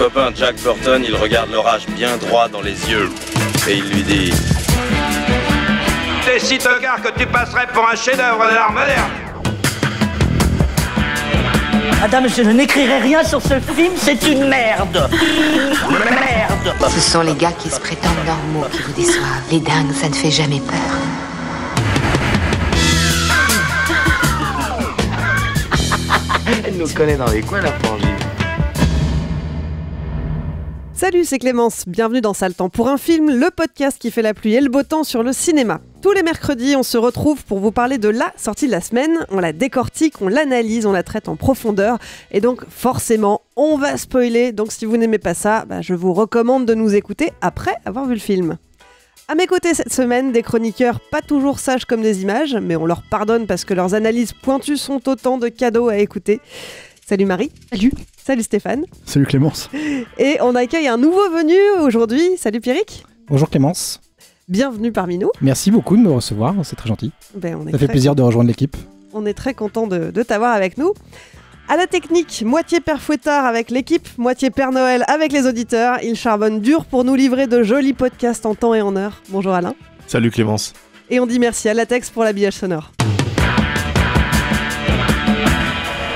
copain Jack Burton, il regarde l'orage bien droit dans les yeux. Et il lui dit... T'es si tocard que tu passerais pour un chef-d'œuvre de l'art moderne. Madame, je n'écrirai rien sur ce film, c'est une merde. Merde. Ce sont les gars qui se prétendent normaux qui vous déçoivent. Les dingues, ça ne fait jamais peur. Elle nous connaît dans les coins, la frangine. Salut, c'est Clémence. Bienvenue dans Sale Temps pour un film, le podcast qui fait la pluie et le beau temps sur le cinéma. Tous les mercredis, on se retrouve pour vous parler de la sortie de la semaine. On la décortique, on l'analyse, on la traite en profondeur. Et donc, forcément, on va spoiler. Donc, si vous n'aimez pas ça, je vous recommande de nous écouter après avoir vu le film. À mes côtés cette semaine, des chroniqueurs pas toujours sages comme des images, mais on leur pardonne parce que leurs analyses pointues sont autant de cadeaux à écouter. Salut Marie. Salut. Salut Stéphane. Salut Clémence. Et on accueille un nouveau venu aujourd'hui. Salut Pierrick. Bonjour Clémence. Bienvenue parmi nous. Merci beaucoup de me recevoir, c'est très gentil. Ça fait plaisir de rejoindre l'équipe. On est très content de t'avoir avec nous. À la technique, moitié Père Fouettard avec l'équipe, moitié Père Noël avec les auditeurs. Il charbonne dur pour nous livrer de jolis podcasts en temps et en heure. Bonjour Alain. Salut Clémence. Et on dit merci à Latex pour l'habillage sonore.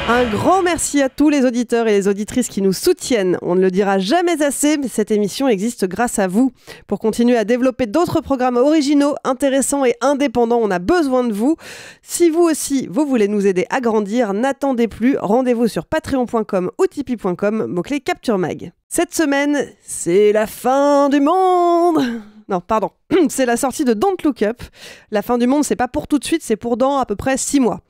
Un grand merci à tous les auditeurs et les auditrices qui nous soutiennent. On ne le dira jamais assez, mais cette émission existe grâce à vous. Pour continuer à développer d'autres programmes originaux, intéressants et indépendants, on a besoin de vous. Si vous aussi, vous voulez nous aider à grandir, n'attendez plus. Rendez-vous sur patreon.com ou tipeee.com, mot-clé Capture Mag. Cette semaine, c'est la fin du monde. Non, pardon, c'est la sortie de Don't Look Up. La fin du monde, c'est pas pour tout de suite, c'est pour dans à peu près 6 mois.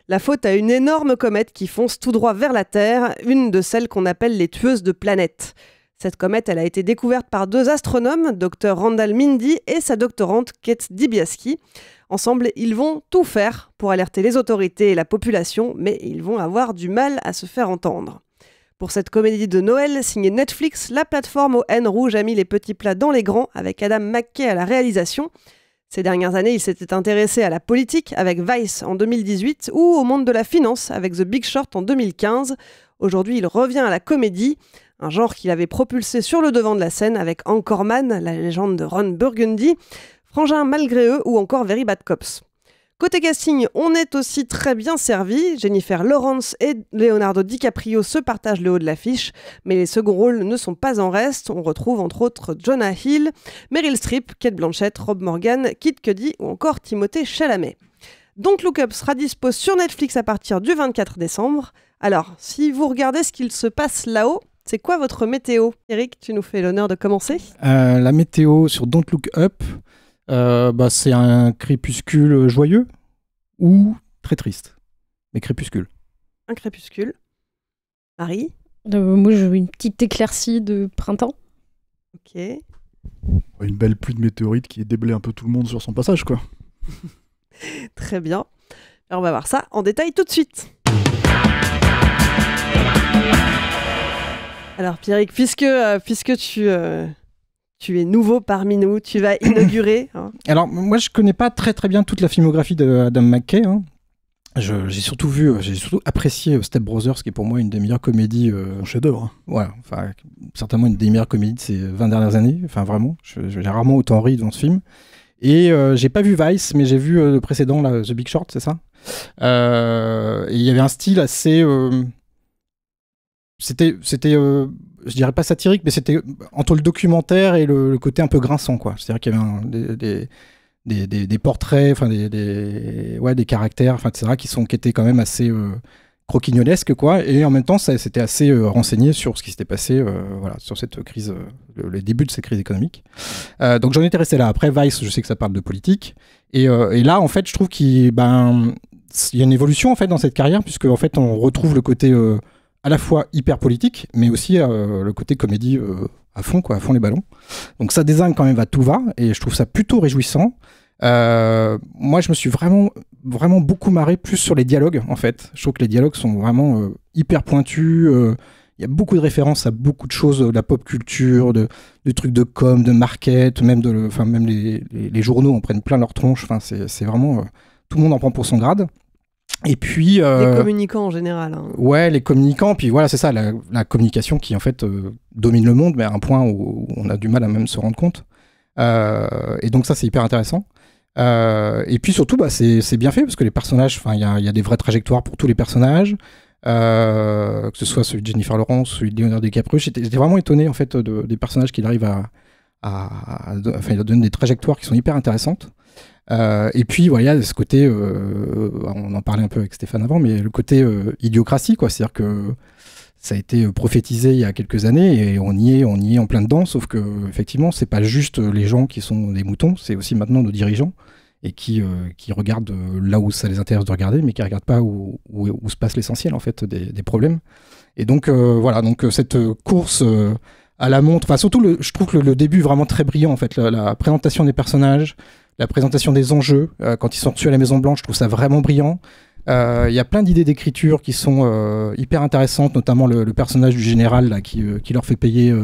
La faute à une énorme comète qui fonce tout droit vers la Terre, une de celles qu'on appelle les tueuses de planètes. Cette comète, elle a été découverte par 2 astronomes, Dr Randall Mindy et sa doctorante Kate Dibiaski. Ensemble, ils vont tout faire pour alerter les autorités et la population, mais ils vont avoir du mal à se faire entendre. Pour cette comédie de Noël signée Netflix, la plateforme aux haines rouges a mis les petits plats dans les grands avec Adam McKay à la réalisation. Ces dernières années, il s'était intéressé à la politique avec Vice en 2018 ou au monde de la finance avec The Big Short en 2015. Aujourd'hui, il revient à la comédie, un genre qu'il avait propulsé sur le devant de la scène avec Anchorman, la légende de Ron Burgundy, Frangin malgré eux ou encore Very Bad Cops. Côté casting, on est aussi très bien servi. Jennifer Lawrence et Leonardo DiCaprio se partagent le haut de l'affiche, mais les seconds rôles ne sont pas en reste. On retrouve entre autres Jonah Hill, Meryl Streep, Cate Blanchett, Rob Morgan, Kid Cudi ou encore Timothée Chalamet. Don't Look Up sera dispo sur Netflix à partir du 24 décembre. Alors, si vous regardez ce qu'il se passe là-haut, c'est quoi votre météo ? Eric, tu nous fais l'honneur de commencer. La météo sur Don't Look Up, c'est un crépuscule joyeux ou très triste, mais crépuscule. Un crépuscule. Marie ? Moi, j'ai une petite éclaircie de printemps. Ok. Une belle pluie de météorites qui déblaye un peu tout le monde sur son passage, quoi. Très bien. Alors, on va voir ça en détail tout de suite. Alors, Pierrick, puisque tu es nouveau parmi nous, tu vas inaugurer. Alors, moi, je connais pas très très bien toute la filmographie d'Adam McKay. J'ai surtout apprécié Step Brothers, qui est pour moi une des meilleures comédies. Un chef-d'œuvre. Ouais, enfin, certainement une des meilleures comédies de ces 20 dernières années. Enfin, vraiment, j'ai rarement autant ri dans ce film. Et j'ai pas vu Vice, mais j'ai vu le précédent, là, The Big Short, c'est ça. Et il y avait un style assez. C'était je dirais pas satirique, mais c'était entre le documentaire et le côté un peu grinçant, quoi. C'est-à-dire qu'il y avait des portraits, enfin des caractères, enfin etc. qui étaient quand même assez croquignolesques, quoi. Et en même temps, c'était assez renseigné sur ce qui s'était passé, sur cette crise, le début de cette crise économique. Donc j'en étais resté là. Après Vice, je sais que ça parle de politique, et là, en fait, je trouve qu'il y a une évolution en fait dans cette carrière, puisque en fait, on retrouve le côté à la fois hyper politique, mais aussi le côté comédie à fond les ballons. Donc ça désigne quand même à tout va, et je trouve ça plutôt réjouissant. Moi, je me suis vraiment beaucoup marré plus sur les dialogues, en fait. Je trouve que les dialogues sont vraiment hyper pointus. Il y a beaucoup de références à beaucoup de choses, de la pop culture, de trucs de com, de market, même les journaux en prennent plein leur tronche. Enfin, c'est vraiment... tout le monde en prend pour son grade. Et puis les communicants en général. Hein. Ouais, les communicants. Puis voilà, c'est ça, la communication qui en fait domine le monde, mais à un point où on a du mal à même se rendre compte. Et donc ça, c'est hyper intéressant. Et puis surtout, c'est bien fait parce que les personnages, il y a des vraies trajectoires pour tous les personnages. Que ce soit celui de Jennifer Lawrence, celui de Leonardo DiCaprio, j'étais vraiment étonné en fait des personnages qu'il arrive il donne des trajectoires qui sont hyper intéressantes. Et puis voilà, il y a ce côté, on en parlait un peu avec Stéphane avant, mais le côté idiocratie, quoi. C'est-à-dire que ça a été prophétisé il y a quelques années et on y est en plein dedans, sauf que effectivement, c'est pas juste les gens qui sont des moutons, c'est aussi maintenant nos dirigeants et qui regardent là où ça les intéresse de regarder, mais qui regardent pas où se passe l'essentiel en fait des problèmes. Et donc voilà, donc cette course à la montre, enfin surtout je trouve que le début est vraiment très brillant en fait, la présentation des personnages, la présentation des enjeux, quand ils sont reçus à la Maison Blanche, je trouve ça vraiment brillant. Il y a plein d'idées d'écriture qui sont hyper intéressantes, notamment le personnage du général là, qui leur fait payer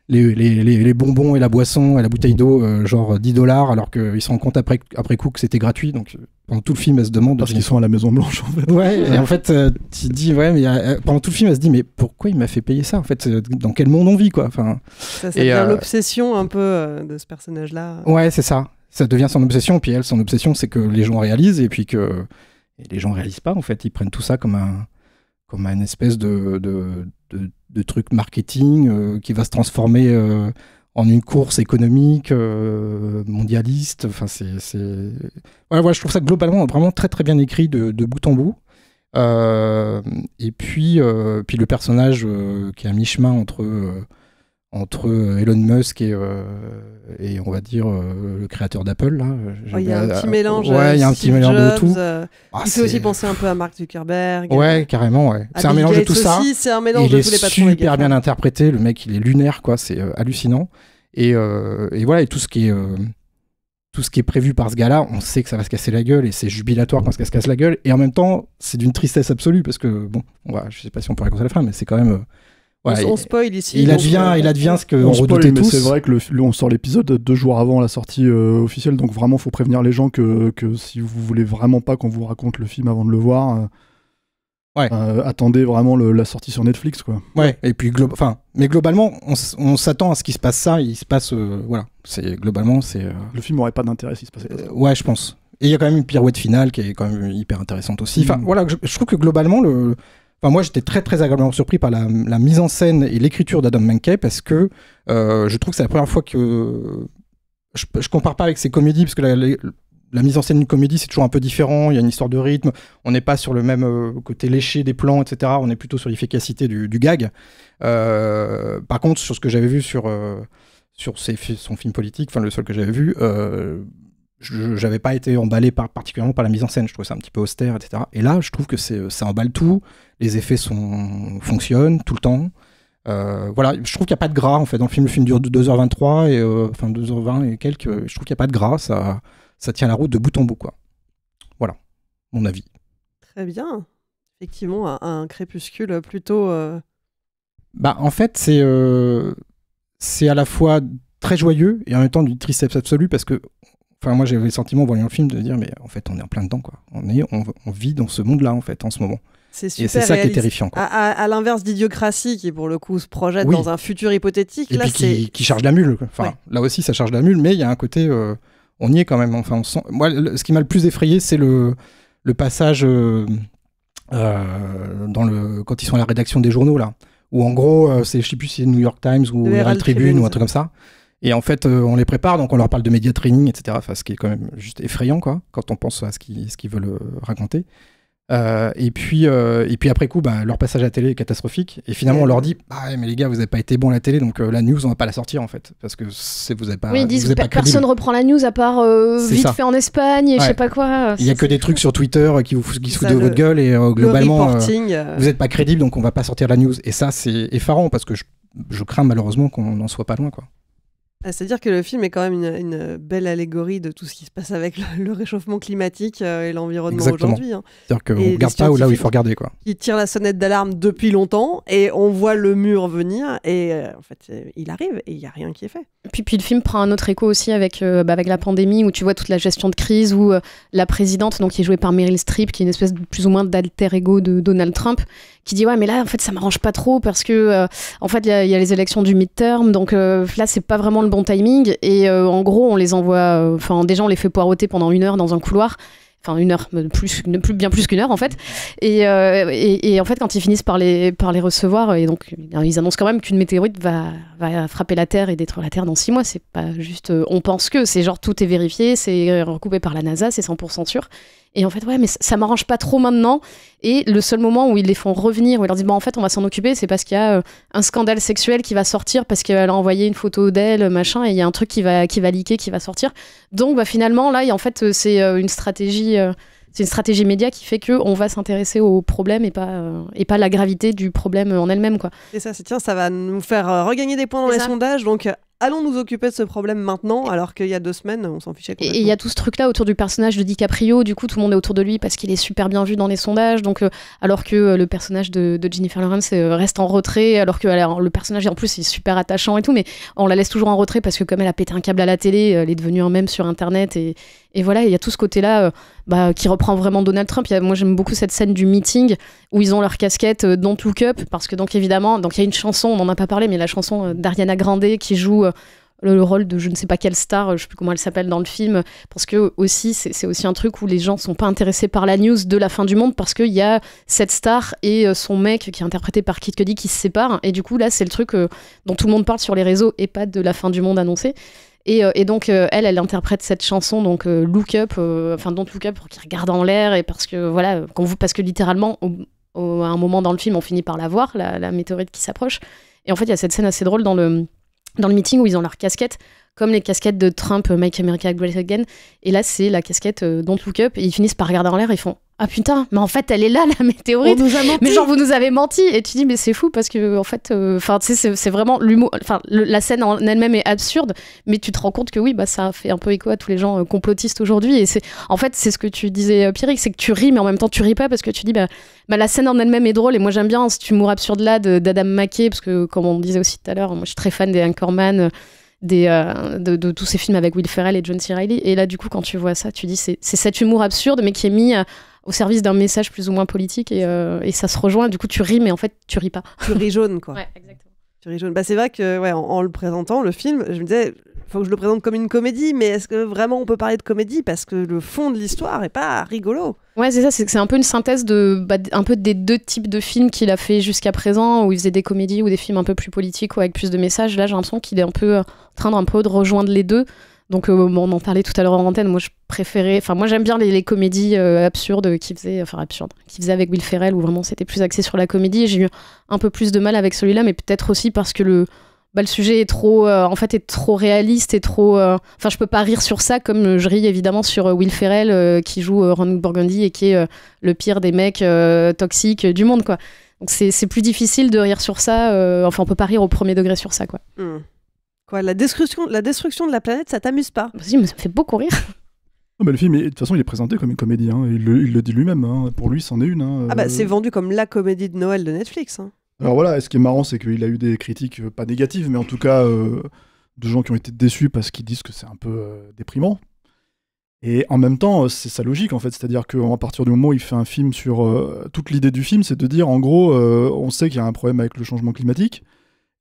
les bonbons et la boisson et la bouteille d'eau genre $10, alors qu'ils se rendent compte après coup que c'était gratuit. Donc pendant tout le film, elle se demande... Parce qu'ils sont à la Maison Blanche, en fait. Ouais, et en fait, tu te dis, ouais, mais pendant tout le film, elle se dit, mais pourquoi il m'a fait payer ça, en fait? Dans quel monde on vit, quoi? Enfin, ça devient l'obsession un peu de ce personnage-là. Ouais, c'est ça. Ça devient son obsession, puis elle, son obsession, c'est que les gens réalisent, et puis que les gens réalisent pas, en fait. Ils prennent tout ça comme un espèce de truc marketing qui va se transformer en une course économique mondialiste. Enfin, ouais, je trouve ça globalement vraiment très très bien écrit de bout en bout. Et puis le personnage qui est à mi-chemin entre Elon Musk et on va dire le créateur d'Apple là. Il y a un petit mélange. Ouais, il y a un petit mélange de tout. Il fait aussi penser un peu à Mark Zuckerberg. Ouais, carrément. Ouais. C'est un mélange de tout ça. C'est un mélange de tous les patrons. Il est super bien interprété. Le mec, il est lunaire, quoi. C'est hallucinant. Et voilà, et tout ce qui est prévu par ce gars-là, on sait que ça va se casser la gueule et c'est jubilatoire quand ça se casse la gueule. Et en même temps, c'est d'une tristesse absolue parce que bon, je sais pas si on peut raconter la fin, mais c'est quand même. Voilà, on spoil ici. Il advient ce qu'on redoutait tous. Mais c'est vrai que on sort l'épisode 2 jours avant la sortie officielle, donc vraiment, faut prévenir les gens que si vous voulez vraiment pas qu'on vous raconte le film avant de le voir, attendez vraiment la sortie sur Netflix, quoi. Ouais. Et puis mais globalement, on s'attend à ce qu'il se passe ça. Il se passe, voilà. Le film aurait pas d'intérêt s'il se passait pas ça. Ouais, je pense. Et il y a quand même une pirouette finale qui est quand même hyper intéressante aussi. Enfin, voilà, je trouve que globalement moi, j'étais très très agréablement surpris par la mise en scène et l'écriture d'Adam McKay parce que je trouve que c'est la première fois que je compare pas avec ses comédies parce que la mise en scène d'une comédie c'est toujours un peu différent. Il y a une histoire de rythme. On n'est pas sur le même côté léché des plans, etc. On est plutôt sur l'efficacité du gag. Par contre, sur ce que j'avais vu sur son film politique, enfin le seul que j'avais vu. J'avais pas été emballé particulièrement par la mise en scène, je trouvais ça un petit peu austère, etc. Et là, je trouve que ça emballe tout, les effets fonctionnent tout le temps. Voilà, je trouve qu'il n'y a pas de gras en fait. Dans le film dure 2h23 et 2h20 et quelques. Je trouve qu'il n'y a pas de gras, ça tient la route de bout en bout, quoi. Voilà, mon avis. Très bien. Effectivement, un crépuscule plutôt. En fait, c'est à la fois très joyeux et en même temps d'une tristesse absolue parce que. Enfin, moi, j'avais le sentiment, en voyant le film, de dire, mais en fait, on est en plein dedans, quoi. On vit dans ce monde-là, en fait, en ce moment. C'est super. Et c'est ça qui est terrifiant, quoi. À l'inverse d'Idiocratie, qui, pour le coup, se projette dans un futur hypothétique. Et là, puis qui charge la mule, quoi. Enfin, là aussi, ça charge la mule, mais il y a un côté... on y est quand même. Enfin, on sent... Moi, ce qui m'a le plus effrayé, c'est le passage quand ils sont à la rédaction des journaux, là. Où, en gros, je sais plus si c'est New York Times ou Herald Tribune ou un truc comme ça. Et en fait, on les prépare, donc on leur parle de média training, etc. Enfin, ce qui est quand même juste effrayant, quoi, quand on pense à ce qu'ils veulent raconter. Et puis après coup, leur passage à la télé est catastrophique. Et finalement, on leur dit, mais les gars, vous n'avez pas été bons à la télé, donc la news, on va pas la sortir, en fait. Parce que vous n'avez pas. Oui, ils disent personne reprend la news à part vite fait en Espagne et je sais pas quoi. Il y a que des trucs sur Twitter qui se foutent de votre gueule et globalement, vous n'êtes pas crédible, donc on va pas sortir la news. Et ça, c'est effarant parce que je crains malheureusement qu'on n'en soit pas loin, quoi. C'est-à-dire que le film est quand même une belle allégorie de tout ce qui se passe avec le réchauffement climatique et l'environnement aujourd'hui. Hein. C'est-à-dire qu'on ne regarde pas là où il faut regarder. Quoi. Il tire la sonnette d'alarme depuis longtemps et on voit le mur venir et en fait il arrive et il n'y a rien qui est fait. Puis le film prend un autre écho aussi avec la pandémie où tu vois toute la gestion de crise où la présidente, donc qui est jouée par Meryl Streep, qui est une espèce de plus ou moins d'alter ego de Donald Trump, qui dit ouais mais là en fait ça m'arrange pas trop parce que en fait il y a les élections du midterm donc là c'est pas vraiment le bon timing et en gros on les envoie déjà on les fait poireauter pendant 1 heure dans un couloir. Enfin 1 heure, bien plus qu'1 heure en fait. Et en fait quand ils finissent par les recevoir, et donc ils annoncent quand même qu'une météorite va frapper la Terre et détruire la Terre dans 6 mois. C'est pas juste on pense que, c'est genre tout est vérifié, c'est recoupé par la NASA, c'est 100% sûr. Et en fait ouais mais ça m'arrange pas trop maintenant. Et le seul moment où ils les font revenir, où ils leur disent en fait on va s'en occuper, c'est parce qu'il y a un scandale sexuel qui va sortir parce qu'elle a envoyé une photo d'elle machin et il y a un truc qui va leaker, qui va sortir. Donc finalement là en fait c'est une stratégie média qui fait qu'on va s'intéresser au problème et pas la gravité du problème en elle-même quoi. Et ça ça va nous faire regagner des points dans les sondages, donc allons nous occuper de ce problème maintenant, alors qu'il y a 2 semaines, on s'en fichait complètement. Et il y a tout ce truc-là autour du personnage de DiCaprio, du coup tout le monde est autour de lui parce qu'il est super bien vu dans les sondages, donc alors que le personnage de Jennifer Lawrence reste en retrait, alors que le personnage en plus est super attachant et tout, mais on la laisse toujours en retrait parce que comme elle a pété un câble à la télé, elle est devenue un mème sur internet et voilà, il y a tout ce côté-là qui reprend vraiment Donald Trump. Moi j'aime beaucoup cette scène du meeting où ils ont leur casquette Don't Look Up, parce que donc évidemment il y a une chanson, on n'en a pas parlé, mais la chanson d'Ariana Grande qui joue le rôle de je ne sais pas quelle star, je sais plus comment elle s'appelle dans le film, parce que aussi c'est aussi un truc où les gens sont pas intéressés par la news de la fin du monde parce qu'il y a cette star et son mec qui est interprété par Kid Cudi qui se séparent, et du coup là c'est le truc dont tout le monde parle sur les réseaux et pas de la fin du monde annoncée. Et donc elle interprète cette chanson donc Look Up, Don't Look Up, pour qu'il regarde en l'air, et parce que littéralement à un moment dans le film on finit par la voir, la météorite qui s'approche. Et en fait il y a cette scène assez drôle dans le meeting où ils ont leur casquette comme les casquettes de Trump, Make America Great Again, et là c'est la casquette Don't Look Up, et ils finissent par regarder en l'air et ils font ah putain, mais en fait elle est là la météorite, on nous a menti. Mais genre vous nous avez menti, et tu dis mais c'est fou parce que en fait c'est vraiment l'humour, la scène en elle-même est absurde, mais tu te rends compte que oui ça fait un peu écho à tous les gens complotistes aujourd'hui, et c'est ce que tu disais Pierrick, c'est que tu ris mais en même temps tu ris pas parce que tu dis la scène en elle-même est drôle, et moi j'aime bien cet humour absurde là d'Adam McKay, parce que comme on disait aussi tout à l'heure, moi je suis très fan des Anchorman, de tous ces films avec Will Ferrell et John C. Reilly, et là du coup quand tu vois ça tu dis c'est cet humour absurde mais qui est mis au service d'un message plus ou moins politique, et ça se rejoint, du coup tu ris mais en fait tu ris pas. Tu ris jaune quoi. Ouais, exactement. Tu ris jaune. C'est vrai que en le présentant le film, je me disais faut que je le présente comme une comédie, mais est-ce que vraiment on peut parler de comédie parce que le fond de l'histoire est pas rigolo? Ouais, c'est ça, c'est un peu une synthèse un peu des 2 types de films qu'il a fait jusqu'à présent, où il faisait des comédies ou des films un peu plus politiques ou avec plus de messages. Là j'ai l'impression qu'il est un peu en train de rejoindre les 2. Donc on en parlait tout à l'heure en antenne, moi j'aime bien les comédies absurdes qu'il faisait avec Will Ferrell, où vraiment c'était plus axé sur la comédie, et j'ai eu un peu plus de mal avec celui-là, mais peut-être aussi parce que le sujet est trop réaliste et trop je peux pas rire sur ça comme je ris évidemment sur Will Ferrell qui joue Ron Burgundy et qui est le pire des mecs toxiques du monde quoi. Donc c'est plus difficile de rire sur ça, on peut pas rire au premier degré sur ça quoi. Quoi, la destruction de la planète, ça t'amuse pas? Si, mais ça me fait beaucoup rire. Le film, de toute façon, il est présenté comme une comédie. Hein. Il le dit lui-même. Hein. Pour lui, c'en est une. Hein. C'est vendu comme la comédie de Noël de Netflix. Hein. Alors voilà, et ce qui est marrant, c'est qu'il a eu des critiques, pas négatives, mais en tout cas, de gens qui ont été déçus parce qu'ils disent que c'est un peu déprimant. Et en même temps, c'est sa logique, en fait. C'est-à-dire qu'à partir du moment où il fait un film sur... toute l'idée du film, c'est de dire, en gros, on sait qu'il y a un problème avec le changement climatique,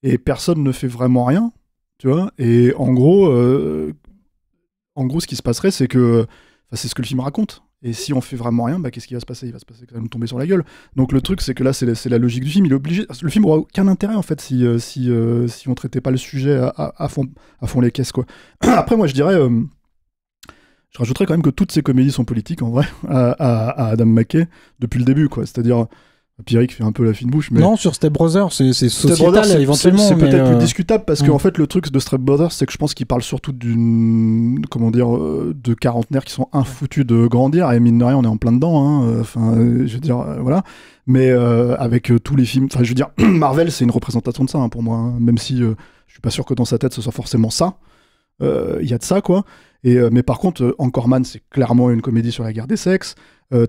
et personne ne fait vraiment rien. Tu vois, et en gros, ce qui se passerait, c'est que, c'est ce que le film raconte. Et si on fait vraiment rien, qu'est-ce qui va se passer? Il va se passer que ça va nous tomber sur la gueule. Donc le truc, c'est que là, c'est la logique du film. Il est obligé. Le film n'aura aucun intérêt en fait si on traitait pas le sujet à fond les caisses quoi. Après, moi, je dirais, je rajouterais quand même que toutes ces comédies sont politiques en vrai à Adam McKay depuis le début quoi. C'est-à-dire. Pierrick fait un peu la fine bouche, mais... Non, sur Step Brothers, c'est sociétal éventuellement. C'est peut-être plus discutable parce qu'en fait, le truc de Step Brothers, c'est que je pense qu'il parle surtout de quarantenaires qui sont infoutus de grandir, et mine de rien, on est en plein dedans, hein. Je veux dire, voilà. Mais avec tous les films, je veux dire, Marvel, c'est une représentation de ça, hein, pour moi, hein. Même si Je suis pas sûr que dans sa tête ce soit forcément ça. Il y a de ça, quoi. Mais par contre, Encore Man, c'est clairement une comédie sur la guerre des sexes.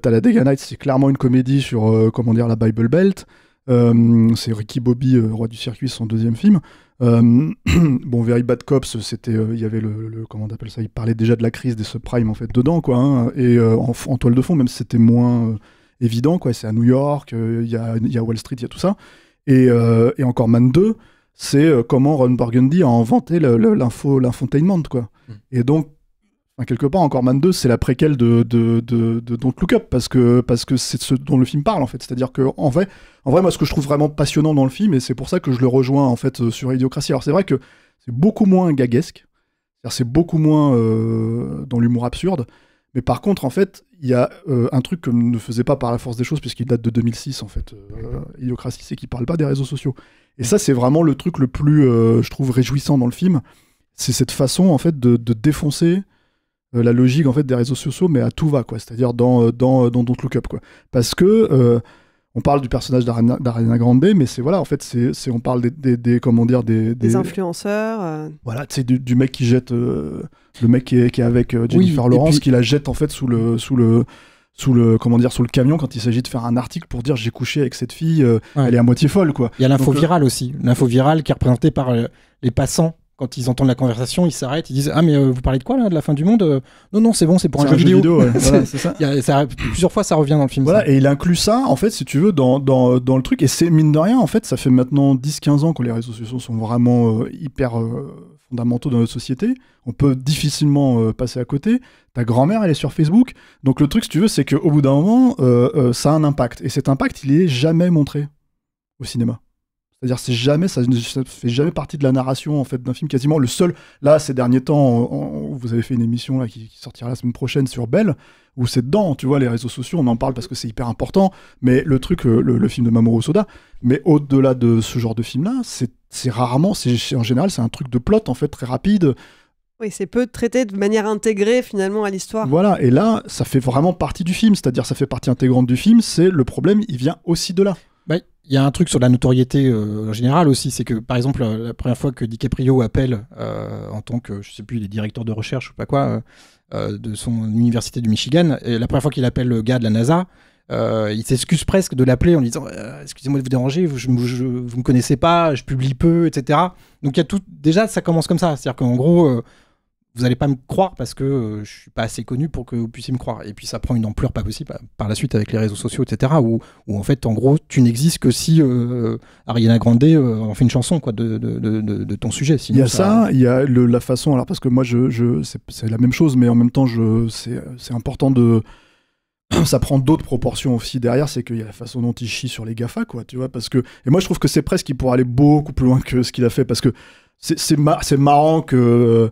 Talladega Nights, c'est clairement une comédie sur la Bible Belt. C'est Ricky Bobby, Roi du circuit, son deuxième film. Very Bad Cops, c'était, il y avait comment on appelle ça, il parlait déjà de la crise des subprimes en fait dedans, quoi. Hein, et en toile de fond, même si c'était moins évident, quoi. C'est à New York, il y a Wall Street, il y a tout ça. Et Encore Man 2, c'est comment Ron Burgundy a inventé l'infotainment, quoi. Et donc, quelque part, Encore Man 2, c'est la préquelle de Don't Look Up, parce que c'est ce dont le film parle, en fait. C'est-à-dire que, en vrai, moi, ce que je trouve vraiment passionnant dans le film, et c'est pour ça que je le rejoins, en fait, sur Idiocratie. Alors, c'est vrai que c'est beaucoup moins gaguesque, c'est-à-dire c'est beaucoup moins dans l'humour absurde, mais par contre, en fait, il y a un truc que ne faisait pas Par la force des choses, puisqu'il date de 2006, en fait, Idiocratie, c'est qu'il parle pas des réseaux sociaux. Et ça, c'est vraiment le truc le plus, je trouve, réjouissant dans le film. C'est cette façon, en fait, de défoncer la logique, en fait, des réseaux sociaux, mais à tout va, quoi. C'est-à-dire dans Don't Look Up, quoi. Parce que on parle du personnage d'Ariana Grande, mais c'est, voilà, en fait, on parle des influenceurs. Voilà, tu sais, du mec qui jette, le mec qui est avec Jennifer Lawrence, qui la jette, en fait, sous le camion quand il s'agit de faire un article pour dire j'ai couché avec cette fille, elle est à moitié folle, quoi. Il y a l'info virale aussi, l'info virale qui est représentée par les passants. Quand ils entendent la conversation, ils s'arrêtent, ils disent ah mais vous parlez de quoi là, de la fin du monde? Non c'est bon, c'est pour un jeu vidéo. Ouais. Voilà, c'est ça. Plusieurs fois ça revient dans le film. Voilà, ça. Et il inclut ça en fait, si tu veux, dans le truc, et c'est mine de rien en fait, ça fait maintenant 10-15 ans que les réseaux sociaux sont vraiment hyper fondamentaux dans notre société. On peut difficilement passer à côté. Ta grand-mère elle est sur Facebook, donc le truc si tu veux c'est qu'au bout d'un moment ça a un impact, et cet impact il est jamais montré au cinéma. C'est-à-dire ça ne fait jamais partie de la narration en fait d'un film, quasiment. Le seul, là, ces derniers temps, vous avez fait une émission là, qui sortira la semaine prochaine sur Belle, où c'est dedans, tu vois, les réseaux sociaux, on en parle parce que c'est hyper important, mais le truc, le film de Mamoru Hosoda, mais au-delà de ce genre de film-là, c'est rarement, en général, c'est un truc de plot, en fait, très rapide. Oui, c'est peu traité de manière intégrée finalement à l'histoire. Voilà, et là, ça fait vraiment partie du film, c'est-à-dire ça fait partie intégrante du film, c'est le problème, il vient aussi de là. Il y a un truc sur la notoriété en général aussi, c'est que par exemple la première fois que DiCaprio appelle en tant que, je sais plus, il est directeur de recherche ou pas quoi, de son université du Michigan, et la première fois qu'il appelle le gars de la NASA, il s'excuse presque de l'appeler en disant excusez-moi de vous déranger, vous me connaissez pas, je publie peu, etc. Donc il y a tout, déjà ça commence comme ça, c'est-à-dire qu'en gros vous allez pas me croire parce que je suis pas assez connu pour que vous puissiez me croire. Et puis ça prend une ampleur pas possible par la suite avec les réseaux sociaux, etc. Où en fait, en gros, tu n'existes que si Ariana Grande en fait une chanson quoi, de ton sujet. Sinon, il y a ça, il y a la façon. Alors parce que moi, c'est la même chose, mais en même temps, c'est important de. Ça prend d'autres proportions aussi derrière, c'est qu'il y a la façon dont il chie sur les GAFA, quoi, tu vois, parce que. Et moi, je trouve que c'est presque qu'il pourrait aller beaucoup plus loin que ce qu'il a fait, parce que c'est marrant que.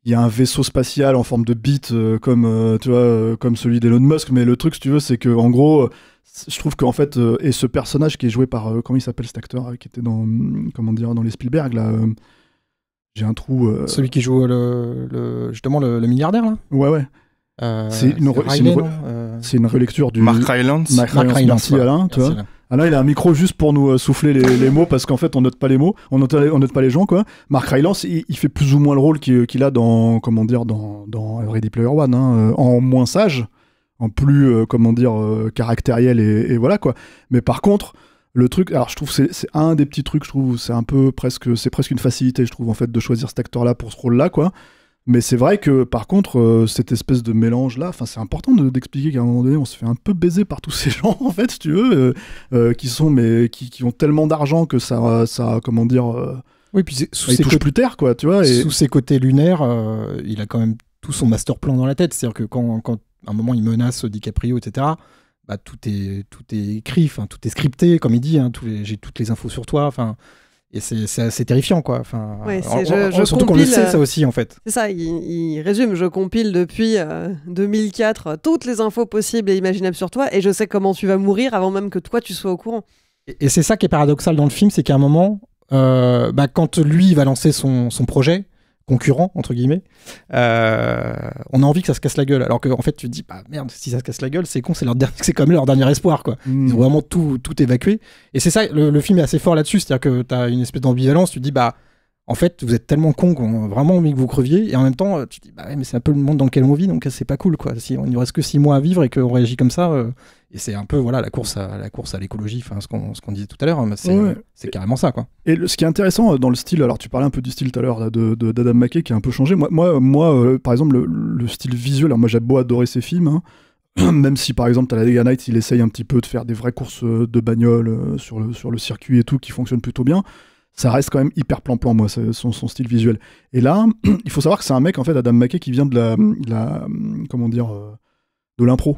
Il y a un vaisseau spatial en forme de bite comme celui d'Elon Musk, mais le truc, si tu veux, c'est que en gros, je trouve qu'en fait, et ce personnage qui est joué par comment il s'appelle cet acteur qui était dans les Spielberg là, j'ai un trou. Celui qui joue justement le milliardaire là. Ouais. C'est une relecture du Mark Rylance. Merci Alain, tu vois. Alain, il a un micro juste pour nous souffler les mots, parce qu'en fait, on note pas les mots, on note pas les gens, quoi. Mark Rylance, il fait plus ou moins le rôle qu'il a dans Ready Player One, hein, en moins sage, en plus, caractériel, et voilà, quoi. Mais par contre, le truc, alors je trouve c'est un des petits trucs, je trouve, c'est presque une facilité, je trouve, en fait, de choisir cet acteur-là pour ce rôle-là, quoi. Mais c'est vrai que, par contre, cette espèce de mélange-là, c'est important d'expliquer qu'à un moment donné, on se fait un peu baiser par tous ces gens, en fait, si tu veux, qui ont tellement d'argent que ça oui, puis ils touchent plus terre, quoi, tu vois. Sous ses côtés lunaires, il a quand même tout son master plan dans la tête. C'est-à-dire que quand à un moment, il menace DiCaprio, etc., bah, tout est écrit, tout est scripté, comme il dit, hein, j'ai toutes les infos sur toi, et c'est assez terrifiant, quoi. Ouais, surtout qu'on le sait, ça aussi, en fait. C'est ça, il résume, je compile depuis 2004 toutes les infos possibles et imaginables sur toi, et je sais comment tu vas mourir avant même que toi, tu sois au courant. Et c'est ça qui est paradoxal dans le film, c'est qu'à un moment, quand lui, il va lancer son projet, concurrent, entre guillemets, on a envie que ça se casse la gueule. Alors qu'en fait, tu te dis, bah merde, si ça se casse la gueule, c'est con, c'est quand même leur dernier espoir, quoi. Ils ont vraiment tout évacué. Et c'est ça, le film est assez fort là-dessus, c'est-à-dire que t'as une espèce d'ambivalence, tu te dis, bah, en fait, vous êtes tellement con qu'on a vraiment envie que vous creviez, et en même temps, tu te dis, bah ouais, mais c'est un peu le monde dans lequel on vit, donc c'est pas cool, quoi. Si on ne reste que 6 mois à vivre et qu'on réagit comme ça, et c'est un peu, voilà, la course à l'écologie, enfin, ce qu'on disait tout à l'heure, c'est carrément ça, quoi. Et ce qui est intéressant dans le style, alors tu parlais un peu du style tout à l'heure d'Adam McKay qui a un peu changé. Moi, par exemple, le style visuel, alors moi j'ai beau adorer ces films, hein, même si par exemple Talladega Nights, il essaye un petit peu de faire des vraies courses de bagnole sur le circuit et tout, qui fonctionne plutôt bien. Ça reste quand même hyper plan-plan, moi, son style visuel. Et là, il faut savoir que c'est un mec, en fait, Adam McKay, qui vient comment dire, de l'impro.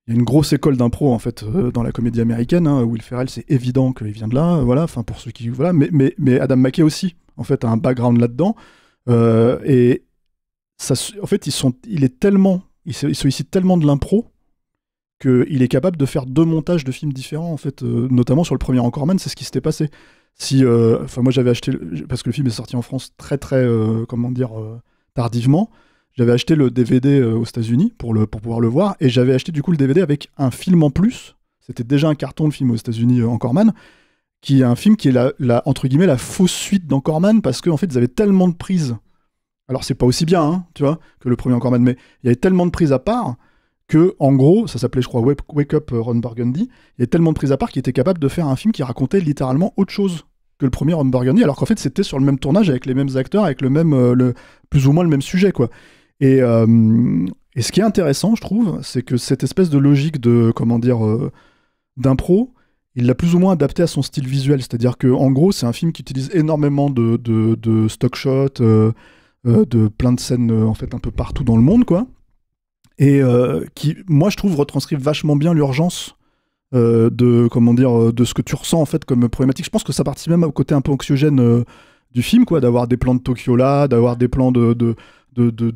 Il y a une grosse école d'impro, en fait, dans la comédie américaine. Hein. Will Ferrell, c'est évident qu'il vient de là, voilà, enfin, pour ceux qui... Voilà, mais Adam McKay aussi, en fait, a un background là-dedans. Et ça, en fait, il se sollicite tellement de l'impro qu'il est capable de faire 2 montages de films différents, en fait, notamment sur le premier Anchorman, c'est ce qui s'était passé. Moi j'avais acheté, parce que le film est sorti en France très tardivement, j'avais acheté le DVD aux États-Unis pour pouvoir le voir, et j'avais acheté du coup le DVD avec un film en plus. C'était déjà un carton, le film aux États-Unis, Anchorman, qui est un film qui est entre guillemets la fausse suite d'Anchorman, parce qu'en fait ils avaient tellement de prises, alors c'est pas aussi bien, hein, tu vois, que le premier Anchorman, mais il y avait tellement de prises à part que, en gros, ça s'appelait, je crois, Wake Up Ron Burgundy, il y a tellement de prises à part qu'il était capable de faire un film qui racontait littéralement autre chose que le premier Ron Burgundy, alors qu'en fait c'était sur le même tournage avec les mêmes acteurs, avec le même, plus ou moins le même sujet, quoi. Et ce qui est intéressant, je trouve, c'est que cette espèce de logique d'impro, il l'a plus ou moins adapté à son style visuel, c'est-à-dire que, en gros, c'est un film qui utilise énormément de stock shots, de plein de scènes en fait un peu partout dans le monde, quoi. Et qui, moi, je trouve, retranscrit vachement bien l'urgence de ce que tu ressens en fait comme problématique. Je pense que ça participe même au côté un peu anxiogène du film, quoi, d'avoir des plans de Tokyo là, d'avoir des plans je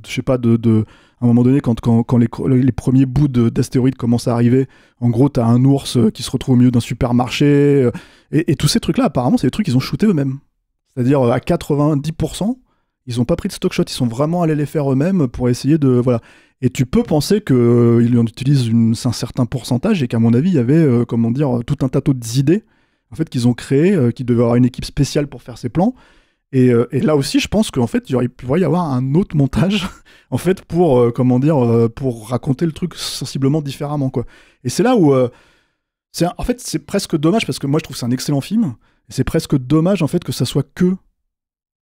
sais pas, à un moment donné, quand les premiers bouts d'astéroïdes commencent à arriver, en gros, t'as un ours qui se retrouve au milieu d'un supermarché, et tous ces trucs-là, apparemment, c'est des trucs qu'ils ont shootés eux-mêmes. C'est-à-dire, à 90%, ils ont pas pris de stock shot, ils sont vraiment allés les faire eux-mêmes pour essayer de... Voilà. Et tu peux penser qu'ils en utilisent un certain pourcentage, et qu'à mon avis, il y avait, tout un tas d'idées en fait, qu'ils ont créées, qui devaient avoir une équipe spéciale pour faire ces plans. Et là aussi, je pense qu'en fait, il pourrait y avoir un autre montage, en fait, pour raconter le truc sensiblement différemment, quoi. Et c'est là où, en fait, c'est presque dommage, parce que moi, je trouve que c'est un excellent film, et c'est presque dommage, en fait, que ça soit que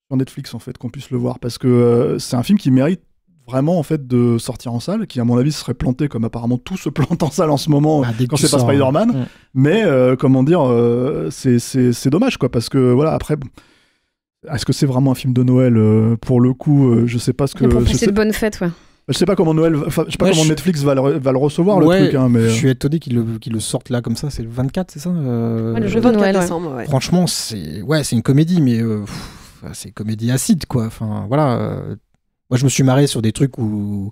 sur Netflix, en fait, qu'on puisse le voir, parce que c'est un film qui mérite vraiment, en fait, de sortir en salle, qui, à mon avis, serait planté, comme apparemment tout se plante en salle en ce moment, quand c'est pas Spider-Man. Ouais. Mais, c'est dommage, quoi, parce que, voilà, après... Est-ce que c'est vraiment un film de Noël pour le coup, je sais pas ce que... Pour passer de bonnes fêtes, ouais. Je sais pas comment comment Netflix va le recevoir, le truc. Hein, mais... Je suis étonné qu'ils le sortent là comme ça, c'est le 24, c'est ça le jeu de Noël, décembre, ouais. Franchement, c'est une comédie, mais c'est une comédie acide, quoi. Enfin, voilà. Moi, je me suis marré sur des trucs où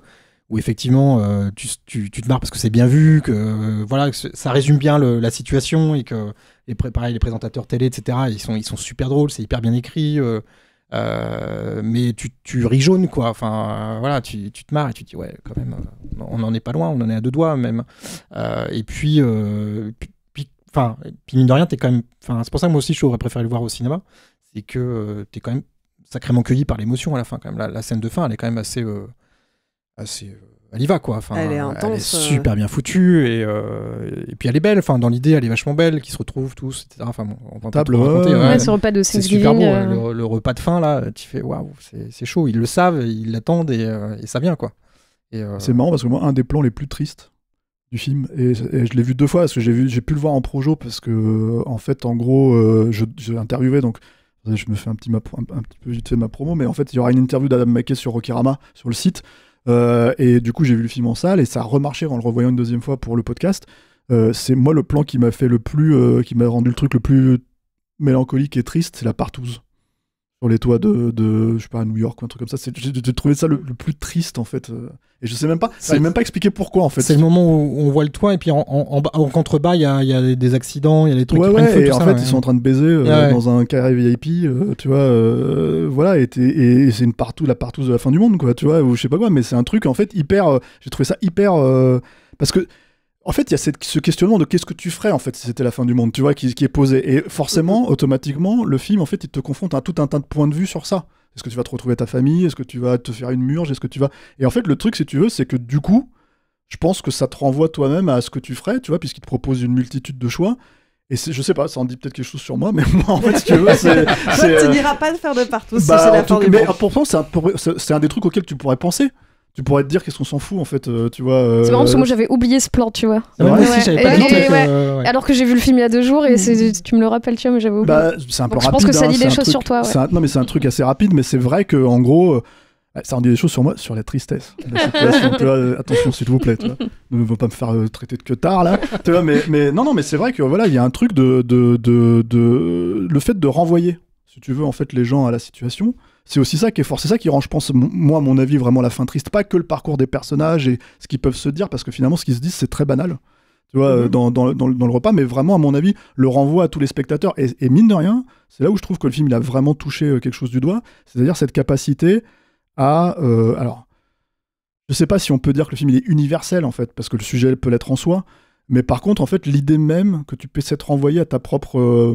effectivement, tu te marres parce que c'est bien vu, que voilà, que ça résume bien la situation, et que pareil, les présentateurs télé, etc., ils sont super drôles, c'est hyper bien écrit, mais tu ris jaune, quoi. Enfin, voilà, tu te marres et tu te dis, ouais, quand même, on n'en est pas loin, on en est à 2 doigts même. Et puis mine de rien, t'es quand même... c'est pour ça que moi aussi, j'aurais préféré le voir au cinéma, c'est que t'es quand même sacrément cueilli par l'émotion à la fin, quand même. La scène de fin, elle est quand même assez elle y va, quoi. Enfin, elle est intense, elle est super bien foutue, et puis elle est belle, enfin, dans l'idée elle est vachement belle, qu'ils se retrouvent tous, etc. Enfin bon, on va pas trop raconter. Ce repas de c'est super beau, le repas de fin là, tu fais waouh, c'est chaud, ils le savent, ils l'attendent, et ça vient, quoi. C'est marrant parce que moi, un des plans les plus tristes du film, et je l'ai vu 2 fois parce que j'ai pu le voir en projo, parce que en fait, en gros, j'ai interviewé, donc je me fais un petit peu vite fait ma promo, mais en fait il y aura une interview d'Adam McKay sur Rokirama sur le site. Et du coup j'ai vu le film en salle, et ça a remarché en le revoyant une 2e fois pour le podcast. C'est moi le plan qui m'a fait qui m'a rendu le truc le plus mélancolique et triste, c'est la partouze sur les toits de je sais pas, à New York ou un truc comme ça. J'ai trouvé ça le plus triste, en fait, et je sais même pas, ça même pas expliquer pourquoi, en fait. C'est le moment où on voit le toit, et puis en contrebas il y a des accidents, il y a des trucs qui prennent feu, et en fait ils sont en train de baiser dans un carré VIP, tu vois, voilà, et c'est la partouze de la fin du monde, quoi, tu vois, ou je sais pas quoi, mais c'est un truc, en fait, hyper, j'ai trouvé ça hyper, parce que En fait, il y a ce questionnement de qu'est-ce que tu ferais en fait si c'était la fin du monde, tu vois, qui est posé. Et forcément, automatiquement, le film, en fait, il te confronte à tout un tas de points de vue sur ça. Est-ce que tu vas te retrouver ta famille? Est-ce que tu vas te faire une murge? Est-ce que tu vas... Et en fait, le truc, si tu veux, c'est que du coup, je pense que ça te renvoie toi-même à ce que tu ferais, tu vois, puisqu'il te propose une multitude de choix. Et je sais pas, ça en dit peut-être quelque chose sur moi, mais moi, en fait, si tu veux, tu n'iras pas le faire de partout si c'est la fin du monde. Mais pourtant, c'est un des trucs auxquels tu pourrais penser. Tu pourrais te dire qu'est-ce qu'on s'en fout en fait, tu vois. C'est marrant parce que moi j'avais oublié ce plan, tu vois. Moi aussi, j'avais pas dit Alors que j'ai vu le film il y a 2 jours et tu me le rappelles, tu vois, mais j'avais oublié. C'est un peu Donc, rapide. je pense que ça dit c'est des un choses truc- sur toi. Ouais. Non, mais c'est un truc assez rapide, mais c'est vrai que en gros, ça en dit des choses sur moi, sur la tristesse de la situation. Tu vois, attention, s'il vous plaît, tu vois. Ne veux pas me faire traiter de queutard là. Tu vois, mais non, mais c'est vrai que voilà, il y a un truc de le fait de renvoyer, si tu veux, en fait, les gens à la situation. C'est aussi ça qui est fort, c'est ça qui rend, je pense, moi, à mon avis, vraiment la fin triste. Pas que le parcours des personnages et ce qu'ils peuvent se dire, parce que finalement, ce qu'ils se disent, c'est très banal, tu vois, dans le repas, mais vraiment, à mon avis, le renvoi à tous les spectateurs. Et mine de rien, c'est là où je trouve que le film, il a vraiment touché quelque chose du doigt, c'est-à-dire cette capacité à... alors, je sais pas si on peut dire que le film, il est universel, en fait, parce que le sujet peut l'être en soi, mais par contre, en fait, l'idée même que tu puisses être renvoyé à ta propre,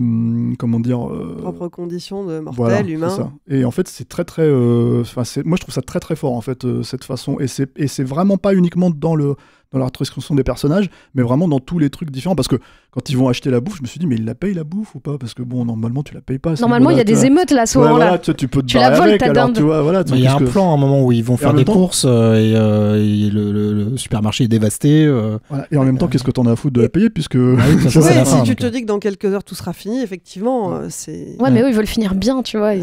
propre condition de mortel, voilà, humain. c'est ça. Et en fait, c'est très, très... moi, je trouve ça très, très fort, en fait, cette façon. Et c'est vraiment pas uniquement dans la transcription des personnages, mais vraiment dans tous les trucs différents. Parce que quand ils vont acheter la bouffe, je me suis dit, mais ils la payent la bouffe ou pas? Parce que bon, normalement, tu la payes pas. Normalement, il y a des émeutes là, à ce moment-là. Voilà, tu peux te Tu la barrer voles, avec, ta alors, dinde. tu vois, voilà, Il y a un plan à un moment où ils vont faire des courses et le supermarché est dévasté. Voilà. Et en même temps, qu'est-ce que t'en as à foutre de la payer puisque Si tu te dis que dans quelques heures tout sera fini, effectivement, c'est. Ouais, mais eux, ils veulent finir bien, tu vois.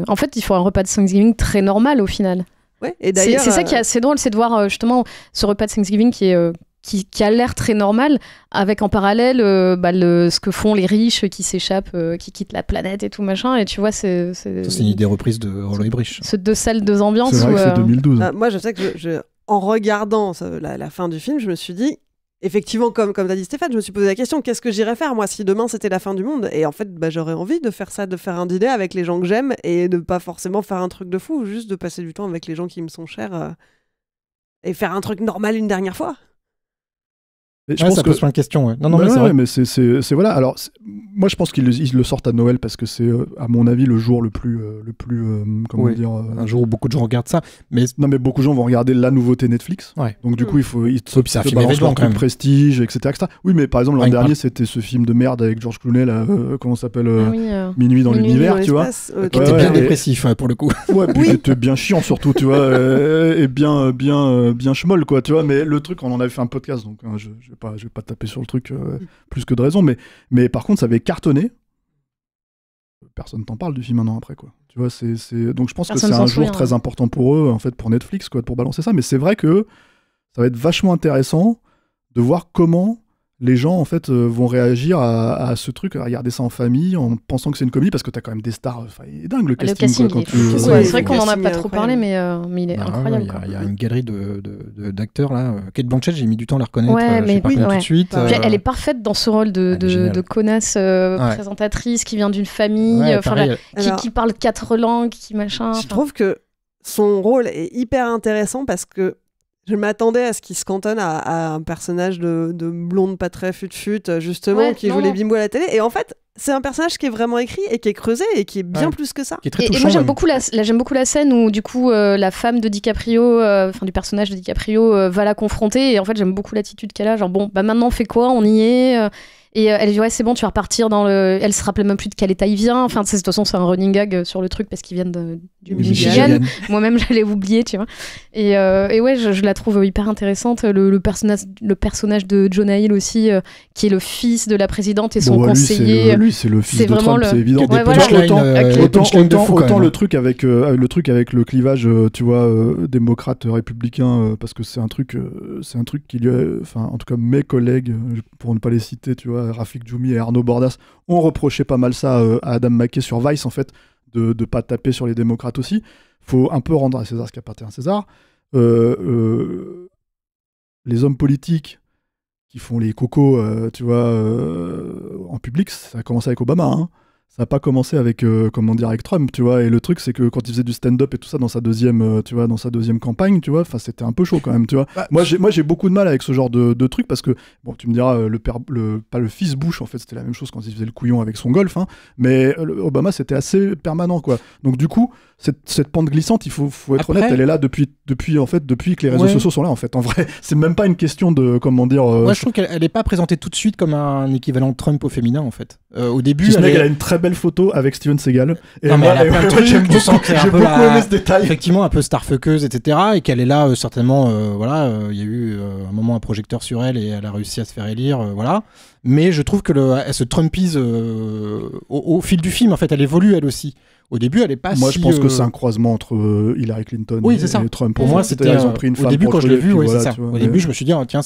En fait, il faut un repas de Thanksgiving très normal au final. Ouais, et d'ailleurs. C'est ça qui est assez drôle, c'est de voir justement ce repas de Thanksgiving qui a l'air très normal, avec en parallèle ce que font les riches qui s'échappent, qui quittent la planète et tout machin. Et tu vois, c'est une idée reprise de Rollo Ebrich. Ce 2 salles, 2 ambiances. C'est vrai que c'est 2012. Moi, je sais que en regardant la fin du film, je me suis dit, effectivement, comme t'as dit Stéphane, je me suis posé la question, qu'est-ce que j'irais faire moi si demain c'était la fin du monde? Et en fait, j'aurais envie de faire ça, de faire un dîner avec les gens que j'aime et de pas forcément faire un truc de fou, juste de passer du temps avec les gens qui me sont chers et faire un truc normal une dernière fois. Je pense ça pose plein de questions. Ouais. Non, mais c'est vrai. mais c'est voilà. Alors, moi, je pense qu'ils le sortent à Noël parce que c'est, à mon avis, le jour le plus comment dire. Un jour où beaucoup de gens regardent ça. Mais beaucoup de gens vont regarder la nouveauté Netflix. Ouais. Donc du coup, ils c'est un film événement quand même. Prestige, etc. Oui, mais par exemple l'an dernier, c'était ce film de merde avec George Clooney, là, comment ça s'appelle Minuit dans l'univers, tu vois. Qui était bien dépressif pour le coup. Ouais, puis c'était bien chiant surtout, tu vois, et bien schmoll, quoi, tu vois. Mais le truc, on en avait fait un podcast, donc je vais pas taper sur le truc plus que de raison, mais par contre ça avait cartonné. Personne t'en parle du film un an après, quoi. Tu vois, donc je pense que c'est un jour très important pour eux, en fait, pour Netflix, quoi, pour balancer ça. Mais c'est vrai que ça va être vachement intéressant de voir comment les gens, en fait, vont réagir à ce truc, à regarder ça en famille, en pensant que c'est une comédie, parce que t'as quand même des stars, il est dingue le casting. Quoi, c'est vrai qu'on en a pas trop parlé, mais il est incroyable. Il y a une galerie d'acteurs là. Kate Blanchett, j'ai mis du temps à la reconnaître. Ouais, mais tout de suite. Elle est parfaite dans ce rôle de connasse présentatrice qui vient d'une famille, qui parle 4 langues, qui machin. Je trouve que son rôle est hyper intéressant parce que je m'attendais à ce qu'il se cantonne à un personnage de blonde pas très fut-fut, justement, qui joue les bimbos à la télé. Et en fait, c'est un personnage qui est vraiment écrit et qui est creusé et qui est bien plus que ça. Qui est très touchant, et moi, j'aime beaucoup la scène où, du coup, la femme de DiCaprio, du personnage de DiCaprio, va la confronter. Et en fait, j'aime beaucoup l'attitude qu'elle a. Genre, bon, maintenant, on fait quoi? On y est. Et elle dit, ouais, c'est bon, tu vas repartir dans le. Elle se rappelait même plus de quel état il vient. Enfin, de toute façon, c'est un running gag sur le truc parce qu'ils viennent du Michigan. Moi-même, j'allais oublier, tu vois. Et ouais, je la trouve hyper intéressante. Le personnage de Jonah Hill aussi, qui est le fils de la présidente et son conseiller. Lui, c'est le fils de Trump, c'est évident. Autant le truc avec le clivage, tu vois, démocrate-républicain, parce que c'est un truc qui lui, enfin, en tout cas, mes collègues, pour ne pas les citer, tu vois, Rafik Djoumi et Arnaud Bordas ont reproché pas mal ça à Adam McKay sur Vice, en fait, de pas taper sur les démocrates aussi. Faut un peu rendre à César ce qui appartient à César. Les hommes politiques qui font les cocos, tu vois, en public, ça a commencé avec Obama, hein. ça n'a pas commencé avec avec Trump, tu vois. Et le truc, c'est que quand il faisait du stand-up et tout ça dans sa deuxième campagne, tu vois, c'était un peu chaud quand même, tu vois. Moi, j'ai beaucoup de mal avec ce genre de truc parce que, bon, tu me diras, pas le fils Bush, en fait, c'était la même chose quand il faisait le couillon avec son golf, hein, mais Obama, c'était assez permanent, quoi. Donc, du coup, cette pente glissante, il faut être honnête, elle est là depuis que les réseaux sociaux sont là, en fait. En vrai, c'est même pas une question de, Moi, je trouve qu'elle n'est pas présentée tout de suite comme un équivalent de Trump au féminin, en fait. Au début, elle a une très belle photo avec Steven Seagal. Et elle a plein de trucs, j'ai beaucoup aimé ce détail. Effectivement, un peu starfuckeuse, etc. Et qu'elle est là, certainement, il y a eu un moment un projecteur sur elle et elle a réussi à se faire élire, voilà. Mais je trouve que elle se Trumpise au fil du film, en fait, elle évolue elle aussi. Au début, elle est pas Moi, je pense que c'est un croisement entre Hillary Clinton et Trump. Pour moi, c'était ils ont pris une femme au début, quand je l'ai vu, voilà, c'est ça. Au début, je me suis dit, tiens,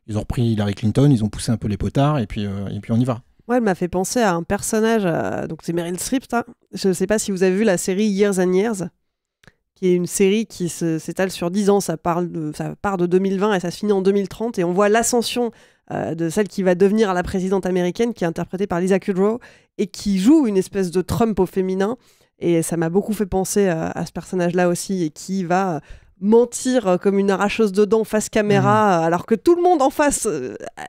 ils ont repris Hillary Clinton, ils ont poussé un peu les potards, et puis on y va. Ouais, elle m'a fait penser à un personnage, donc c'est Meryl Streep. Je ne sais pas si vous avez vu la série Years and Years, qui est une série qui s'étale sur 10 ans. Ça part de 2020 et ça se finit en 2030. Et on voit l'ascension de celle qui va devenir la présidente américaine, qui est interprétée par Lisa Kudrow, et qui joue une espèce de Trump au féminin. Et ça m'a beaucoup fait penser à ce personnage-là aussi, et qui va mentir comme une arracheuse de dents face caméra, alors que tout le monde en face,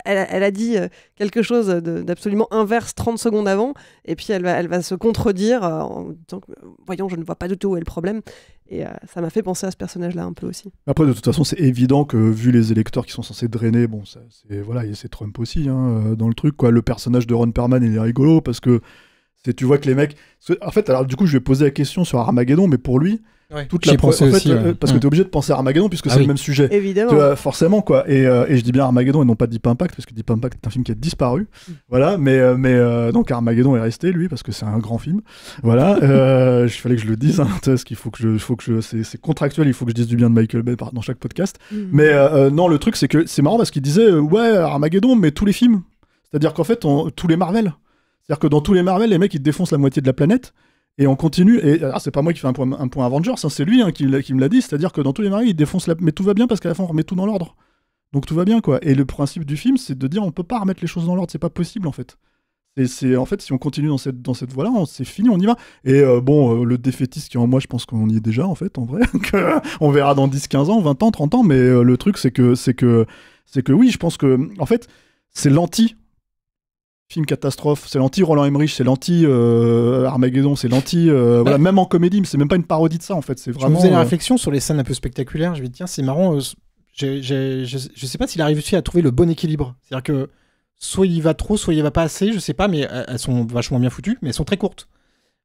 elle a dit quelque chose d'absolument inverse 30 secondes avant, et puis elle va se contredire en disant que, voyons, je ne vois pas du tout où est le problème. Et ça m'a fait penser à ce personnage-là un peu aussi. Après, de toute façon, c'est évident que vu les électeurs qui sont censés drainer, bon, c'est Trump aussi dans le truc, quoi. Le personnage de Ron Perlman, il est rigolo parce que tu vois que les mecs... En fait, alors du coup, je vais poser la question sur Armageddon, mais pour lui... parce que t'es obligé de penser à Armageddon puisque c'est le même sujet. Évidemment. Tu vois, forcément, quoi. Et je dis bien Armageddon et non pas Deep Impact, parce que Deep Impact est un film qui a disparu. Voilà, mais donc Armageddon est resté, lui, parce que c'est un grand film. Voilà, il fallait que je le dise, parce qu'il faut que c'est contractuel, il faut que je dise du bien de Michael Bay dans chaque podcast. Mais non, le truc, c'est que c'est marrant parce qu'il disait, ouais, Armageddon, mais tous les films. C'est-à-dire qu'en fait, tous les Marvel. C'est-à-dire que dans tous les Marvel, les mecs, ils défoncent la moitié de la planète. Et on continue, et alors c'est pas moi qui fais un point Avengers, c'est lui qui me l'a dit, c'est-à-dire que dans tous les Marvel, ils défoncent mais tout va bien parce qu'à la fin, on remet tout dans l'ordre. Donc tout va bien, quoi. Et le principe du film, c'est de dire, on peut pas remettre les choses dans l'ordre, c'est pas possible, en fait. En fait, si on continue dans cette voie-là, c'est fini, on y va. Et le défaitiste qui est en moi, je pense qu'on y est déjà, en fait, en vrai. On verra dans 10, 15 ans, 20 ans, 30 ans, mais le truc, c'est que oui, je pense que, en fait, c'est film catastrophe, c'est l'anti Roland Emmerich, c'est l'anti Armageddon, c'est l'anti voilà, même en comédie, mais c'est même pas une parodie de ça en fait, c'est vraiment. Je me faisais la réflexion sur les scènes un peu spectaculaires, je me dis tiens, c'est marrant, je sais pas s'il a réussi à trouver le bon équilibre. C'est-à-dire que soit il va trop, soit il va pas assez, je sais pas, mais elles sont vachement bien foutues, mais elles sont très courtes.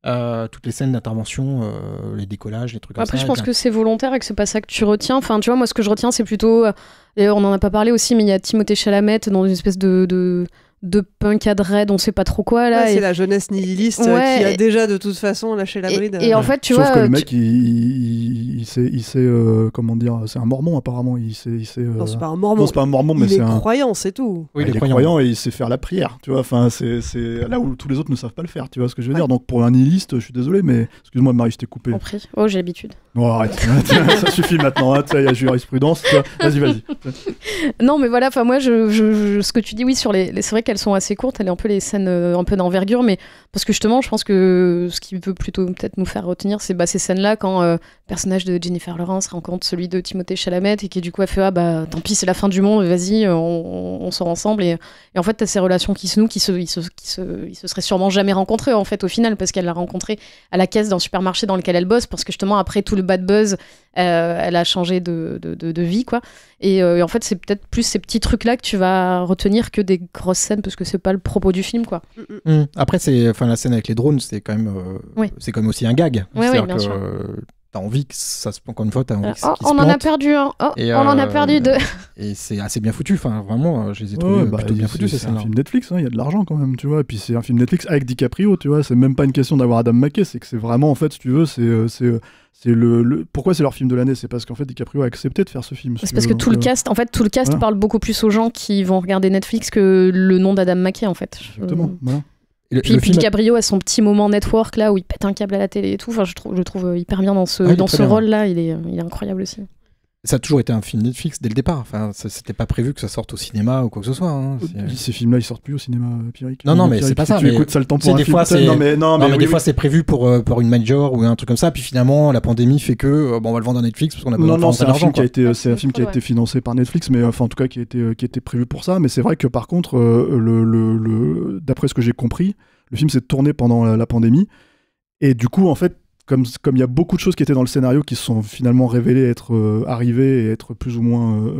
Toutes les scènes d'intervention, les décollages, les trucs comme ça. Après, je pense que c'est volontaire et que c'est pas ça que tu retiens. Enfin, tu vois, moi, ce que je retiens, c'est plutôt. Et on en a pas parlé aussi, mais il y a Timothée Chalamet dans une espèce de punk à dread, on sait pas trop quoi là. Ouais, c'est la jeunesse nihiliste qui a déjà de toute façon lâché la bride. Et en fait, tu vois. Sauf que le mec, il sait comment dire, c'est un mormon apparemment. Non, c'est pas un mormon. Non, c'est pas un mormon, mais il est croyant, c'est tout. Oui, il est croyant et il sait faire la prière, tu vois. Enfin, c'est là où tous les autres ne savent pas le faire, tu vois ce que je veux dire. Donc pour un nihiliste, je suis désolé, mais excuse-moi Marie, je t'ai coupé. Oh, j'ai l'habitude. Non, arrête, ça suffit maintenant. Il y a jurisprudence. Vas-y. Non, mais voilà. Enfin, moi, ce que tu dis, oui, sur c'est vrai qu'elles sont assez courtes. Un peu les scènes un peu d'envergure, mais parce que justement je pense que ce qui peut plutôt peut-être nous faire retenir, c'est ces scènes-là quand le personnage de Jennifer Lawrence rencontre celui de Timothée Chalamet et qui du coup a fait tant pis, c'est la fin du monde, vas-y, on sort ensemble, et en fait t'as ces relations qui se nouent, ils se seraient sûrement jamais rencontrés en fait au final, parce qu'elle l'a rencontré à la caisse d'un supermarché dans lequel elle bosse, parce que justement après tout le bad buzz elle a changé de vie, quoi. Et en fait c'est peut-être plus ces petits trucs là que tu vas retenir que des grosses scènes, parce que c'est pas le propos du film, quoi. Après la scène avec les drones, c'est quand même c'est comme aussi un gag. C'est-à-dire que t'as envie que ça se encore une fois, t'as envie on en a perdu un. On en a perdu deux. Et c'est assez bien foutu, enfin vraiment, je les ai trouvés plutôt bien foutus. C'est un film Netflix, il y a de l'argent quand même, tu vois. Et puis c'est un film Netflix avec DiCaprio, tu vois. C'est même pas une question d'avoir Adam McKay, c'est que c'est vraiment, en fait, si tu veux, c'est pourquoi c'est leur film de l'année, c'est parce qu'en fait DiCaprio a accepté de faire ce film. C'est parce que tout le cast voilà. Parle beaucoup plus aux gens qui vont regarder Netflix que le nom d'Adam McKay, en fait. Exactement, voilà. Puis DiCaprio a son petit moment network là où il pète un câble à la télé et tout. Enfin, je trouve hyper bien dans ce rôle là. Il est incroyable aussi. Ça a toujours été un film Netflix dès le départ. Enfin, c'était pas prévu que ça sorte au cinéma ou quoi que ce soit. Hein. Ces films-là, ils sortent plus au cinéma, Pierrick. Non, mais c'est pas ça. Tu écoutes ça le temps pour un film. Mais des fois, c'est prévu pour une major ou un truc comme ça. Puis finalement, la pandémie fait que on va le vendre à Netflix parce qu'on a besoin d'argent. C'est un film qui a été financé par Netflix, mais enfin, en tout cas, qui a été prévu pour ça. Mais c'est vrai que par contre, d'après ce que j'ai compris, le film s'est tourné pendant la pandémie. Et du coup, en fait, comme il y a beaucoup de choses qui étaient dans le scénario qui se sont finalement révélées être arrivées et être plus ou moins,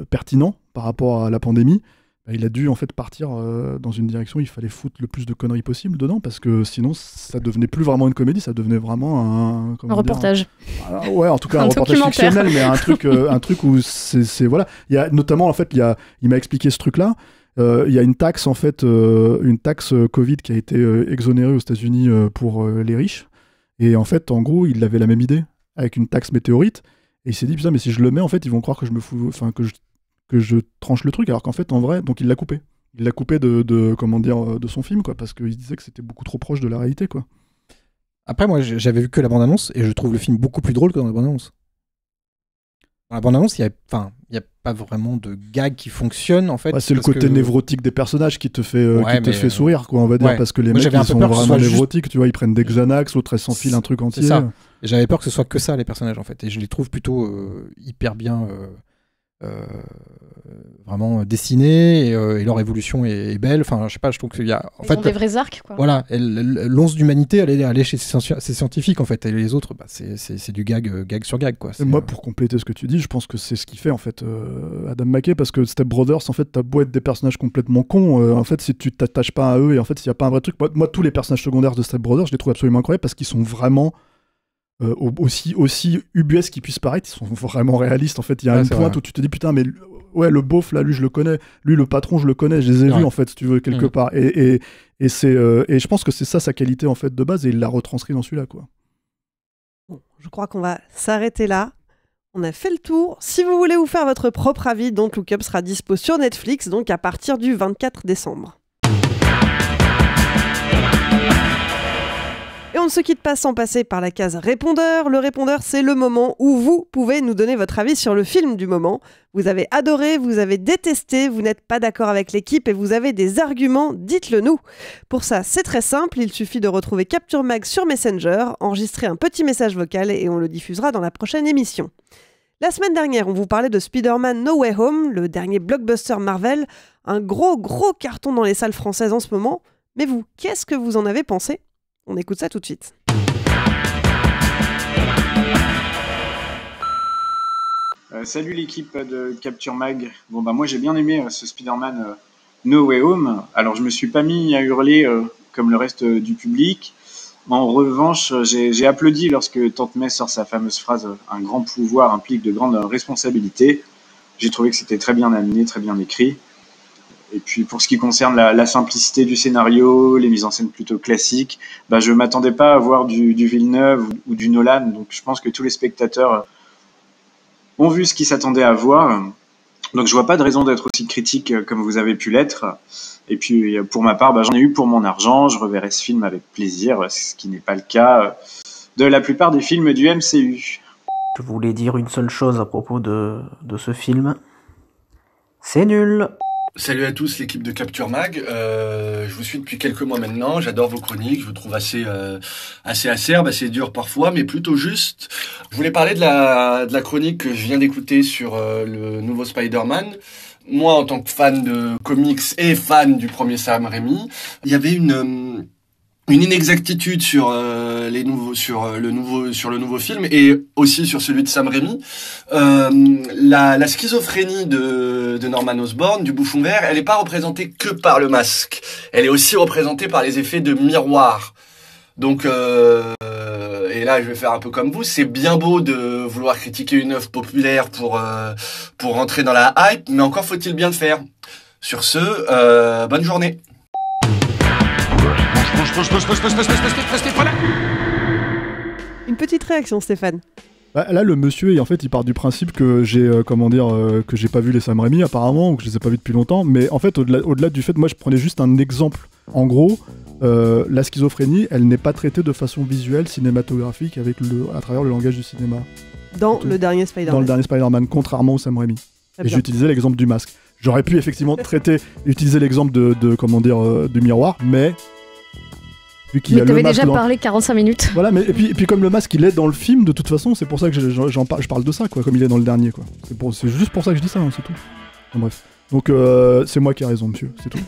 pertinents par rapport à la pandémie, il a dû en fait partir dans une direction où il fallait foutre le plus de conneries possible dedans, parce que sinon ça devenait plus vraiment une comédie, ça devenait vraiment un reportage. Ouais, en tout cas un reportage fictionnel, mais un truc où c'est voilà. Il y a notamment en fait, il m'a expliqué ce truc-là. Il y a une taxe en fait, une taxe Covid qui a été exonérée aux États-Unis pour les riches. Et en fait, en gros, il avait la même idée avec une taxe météorite. Et il s'est dit putain, mais si je le mets, en fait, ils vont croire que je me fous, enfin que je tranche le truc. Alors qu'en fait, en vrai, donc il l'a coupé. Il l'a coupé de son film, quoi, parce qu'il disait que c'était beaucoup trop proche de la réalité, quoi. Après, moi, j'avais vu que la bande-annonce et je trouve le film beaucoup plus drôle que dans la bande-annonce. Dans la bande-annonce, il y a pas vraiment de gag qui fonctionne en fait. C'est le côté névrotique des personnages qui te fait sourire, quoi, on va dire, parce que les mecs ils sont vraiment névrotiques, tu vois, ils prennent des Xanax, l'autre elle s'enfile un truc entier. Ça. Et j'avais peur que ce soit que ça les personnages en fait, et je les trouve plutôt hyper bien vraiment dessinés et leur évolution est belle. Enfin, je sais pas, je trouve qu'il y a en fait, ont des vrais arcs, quoi. Voilà, l'once d'humanité aller chez ces scientifiques en fait, et les autres c'est du gag sur gag, quoi. Moi, pour compléter ce que tu dis, je pense que c'est ce qui fait en fait Adam McKay, parce que Step Brothers, en fait, t'as beau être des personnages complètement cons, en fait, si tu t'attaches pas à eux et en fait s'il y a pas un vrai truc, moi tous les personnages secondaires de Step Brothers, je les trouve absolument incroyables parce qu'ils sont vraiment aussi ubuesques qu'ils puissent paraître, ils sont vraiment réalistes. En fait, il y a une pointe où tu te dis putain, mais ouais, le beauf là, lui je le connais, lui le patron je le connais, je les ai vus en fait, si tu veux, quelque part. Et je pense que c'est ça sa qualité en fait de base, et il l'a retranscrit dans celui-là, quoi. Bon, je crois qu'on va s'arrêter là. On a fait le tour. Si vous voulez vous faire votre propre avis, Don't Look Up sera dispo sur Netflix, donc à partir du 24 décembre. Et on ne se quitte pas sans passer par la case répondeur. Le répondeur, c'est le moment où vous pouvez nous donner votre avis sur le film du moment. Vous avez adoré, vous avez détesté, vous n'êtes pas d'accord avec l'équipe et vous avez des arguments, dites-le nous. Pour ça, c'est très simple, il suffit de retrouver Capture Mag sur Messenger, enregistrer un petit message vocal et on le diffusera dans la prochaine émission. La semaine dernière, on vous parlait de Spider-Man No Way Home, le dernier blockbuster Marvel, un gros carton dans les salles françaises en ce moment. Mais vous, qu'est-ce que vous en avez pensé ? On écoute ça tout de suite. Salut l'équipe de Capture Mag. Bon moi j'ai bien aimé ce Spider-Man No Way Home. Alors je me suis pas mis à hurler comme le reste du public. En revanche, j'ai applaudi lorsque Tante May sort sa fameuse phrase « Un grand pouvoir implique de grandes responsabilités ». J'ai trouvé que c'était très bien amené, très bien écrit. Et puis pour ce qui concerne la simplicité du scénario, les mises en scène plutôt classiques, je m'attendais pas à voir du Villeneuve ou du Nolan, donc je pense que tous les spectateurs ont vu ce qu'ils s'attendaient à voir. Donc je vois pas de raison d'être aussi critique comme vous avez pu l'être. Et puis pour ma part, j'en ai eu pour mon argent, je reverrai ce film avec plaisir, ce qui n'est pas le cas de la plupart des films du MCU. Je voulais dire une seule chose à propos de ce film. C'est nul. Salut à tous, l'équipe de Capture Mag. Je vous suis depuis quelques mois maintenant. J'adore vos chroniques. Je vous trouve assez acerbe, assez dur parfois, mais plutôt juste. Je voulais parler de la chronique que je viens d'écouter sur le nouveau Spider-Man. Moi, en tant que fan de comics et fan du premier Sam Raimi, il y avait une inexactitude sur le nouveau film et aussi sur celui de Sam Raimi. La schizophrénie de Norman Osborn, du bouffon vert, elle n'est pas représentée que par le masque. Elle est aussi représentée par les effets de miroir. Donc, et là, je vais faire un peu comme vous. C'est bien beau de vouloir critiquer une œuvre populaire pour rentrer dans la hype, mais encore faut-il bien le faire. Sur ce, bonne journée. Une petite réaction, Stéphane. Là, le monsieur, en fait, il part du principe que j'ai que j'ai pas vu les Sam Raimi apparemment, ou que je les ai pas vus depuis longtemps. Mais en fait, au-delà du fait, moi, je prenais juste un exemple. En gros, la schizophrénie, elle n'est pas traitée de façon visuelle, cinématographique, à travers le langage du cinéma. Dans le dernier Spider-Man. Dans le dernier Spider-Man, contrairement au Sam Raimi. Et j'ai utilisé l'exemple du masque. J'aurais pu effectivement utiliser l'exemple du miroir, mais vu qu'il y a le masque. Mais t'avais déjà parlé 45 minutes. Voilà, mais et puis comme le masque il est dans le film, de toute façon, c'est pour ça que je parle de ça, quoi, comme il est dans le dernier, quoi. C'est juste pour ça que je dis ça, hein, c'est tout. Bon, bref. Donc c'est moi qui ai raison, monsieur, c'est tout.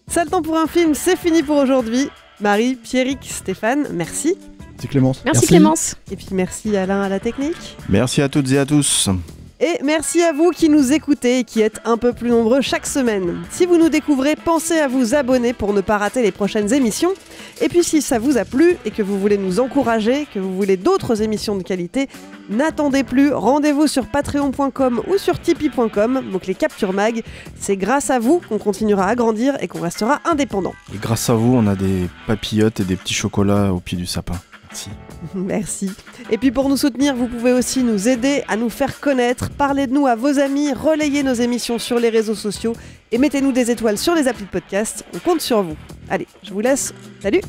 Ça, le temps pour un film, c'est fini pour aujourd'hui. Marie, Pierrick, Stéphane, merci. C'est Clémence. Merci Clémence. Et puis merci Alain à la technique. Merci à toutes et à tous. Et merci à vous qui nous écoutez et qui êtes un peu plus nombreux chaque semaine. Si vous nous découvrez, pensez à vous abonner pour ne pas rater les prochaines émissions. Et puis si ça vous a plu et que vous voulez nous encourager, que vous voulez d'autres émissions de qualité, n'attendez plus, rendez-vous sur patreon.com ou sur tipeee.com, donc les Capture Mag. C'est grâce à vous qu'on continuera à grandir et qu'on restera indépendant. Et grâce à vous, on a des papillotes et des petits chocolats au pied du sapin. Merci. Merci. Et puis pour nous soutenir, vous pouvez aussi nous aider à nous faire connaître. Parlez de nous à vos amis, relayez nos émissions sur les réseaux sociaux et mettez-nous des étoiles sur les applis de podcast. On compte sur vous. Allez, je vous laisse. Salut.